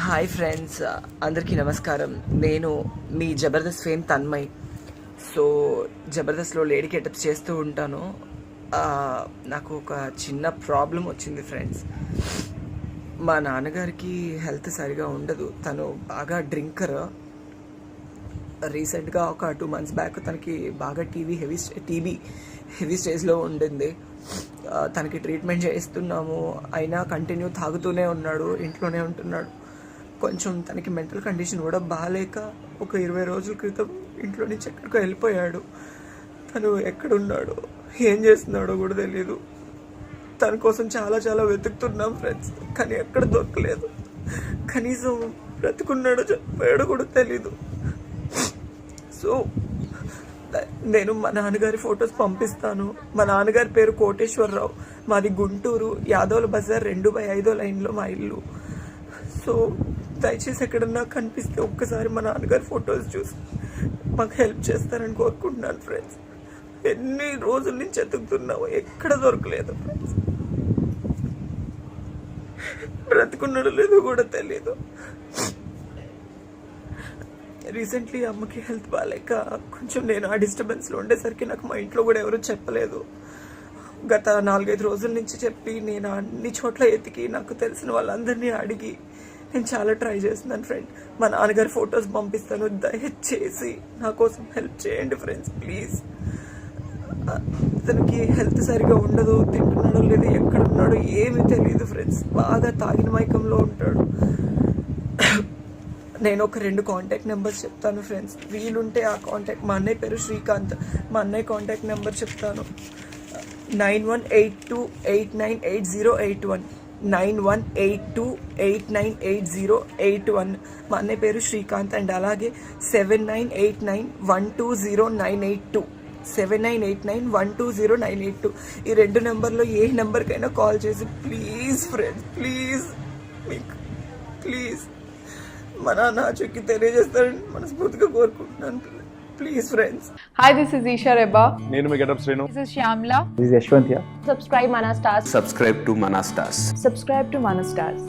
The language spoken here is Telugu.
హాయ్ ఫ్రెండ్స్, అందరికీ నమస్కారం. నేను మీ జబర్దస్త్ ఫేమ్ తన్మయ్. సో జబర్దస్త్లో లేడీ గెటప్స్ చేస్తూ ఉంటాను. నాకు ఒక చిన్న ప్రాబ్లం వచ్చింది ఫ్రెండ్స్. మా నాన్నగారికి హెల్త్ సరిగా ఉండదు. తను బాగా డ్రింకర్. రీసెంట్గా ఒక 2 months బ్యాక్ తనకి బాగా టీబీ హెవీ స్టేజ్లో ఉండింది. తనకి ట్రీట్మెంట్ చేస్తున్నాము, అయినా కంటిన్యూ తాగుతూనే ఉన్నాడు, ఇంట్లోనే ఉంటున్నాడు. కొంచెం తనకి మెంటల్ కండిషన్ కూడా బాగాలేక ఒక 20 రోజుల క్రితం ఇంట్లో నుంచి ఎక్కడికో వెళ్ళిపోయాడు. తను ఎక్కడున్నాడో ఏం చేస్తున్నాడో కూడా తెలియదు. తన కోసం చాలా చాలా వెతుకుతున్నాం ఫ్రెండ్స్, కానీ ఎక్కడ దొరకలేదు. కనీసం బ్రతుకున్నాడో చెప్పాడో కూడా తెలీదు. సో నేను మా నాన్నగారి ఫొటోస్ పంపిస్తాను. మా నాన్నగారి పేరు కోటేశ్వరరావు. మాది గుంటూరు, యాదవుల బజార్ 2/5 లైన్లో మా ఇల్లు. సో దయచేసి ఎక్కడన్నా కనిపిస్తే ఒక్కసారి మా నాన్నగారి ఫొటోస్ చూసి మాకు హెల్ప్ చేస్తారని కోరుకుంటున్నాను ఫ్రెండ్స్. ఎన్ని రోజుల నుంచి ఎతుకుతున్నామో ఎక్కడ దొరకలేదు ఫ్రెండ్స్. బ్రతుకున్నాడో లేదో కూడా తెలీదు. రీసెంట్లీ అమ్మకి హెల్త్ బాగాలేక కొంచెం నేను ఆ డిస్టర్బెన్స్లో ఉండేసరికి నాకు మా ఇంట్లో కూడా ఎవరు చెప్పలేదు. గత 4-5 రోజుల నుంచి చెప్పి నేను అన్ని చోట్ల ఎతికి నాకు తెలిసిన వాళ్ళందరినీ అడిగి నేను చాలా ట్రై చేస్తున్నాను ఫ్రెండ్. మా నాన్నగారి ఫొటోస్ పంపిస్తాను, దయచేసి నా కోసం హెల్ప్ చేయండి ఫ్రెండ్స్ ప్లీజ్. తనకి హెల్త్ సరిగా ఉండదు, తింటున్నాడో లేదు, ఎక్కడ ఉన్నాడో ఏమీ తెలియదు ఫ్రెండ్స్. బాగా తాగిన మైకంలో ఉంటాడు. నేను ఒక 2 కాంటాక్ట్ నెంబర్స్ చెప్తాను ఫ్రెండ్స్, వీలుంటే ఆ కాంటాక్ట్. మా అన్నయ్య పేరు శ్రీకాంత్. మా అన్నయ్య కాంటాక్ట్ నెంబర్ చెప్తాను, 9182898081. 9182898081. మా అన్నయ్య పేరు శ్రీకాంత్. అండ్ అలాగే 7989120982. 7989120982. ఈ 2 నెంబర్లో ఏ నెంబర్కైనా కాల్ చేసి ప్లీజ్ ఫ్రెండ్స్, ప్లీజ్ మీకు ప్లీజ్ మా నాన్న చెక్కి తెలియజేస్తారని మనస్ఫూర్తిగా కోరుకుంటున్నాను. Please friends. Hi, this is Isha Reba. నేను మీ getup Srinu. This is Shyamla. This is Yashwant here. Subscribe Mana Stars. Subscribe to Mana Stars. Subscribe to Mana Stars.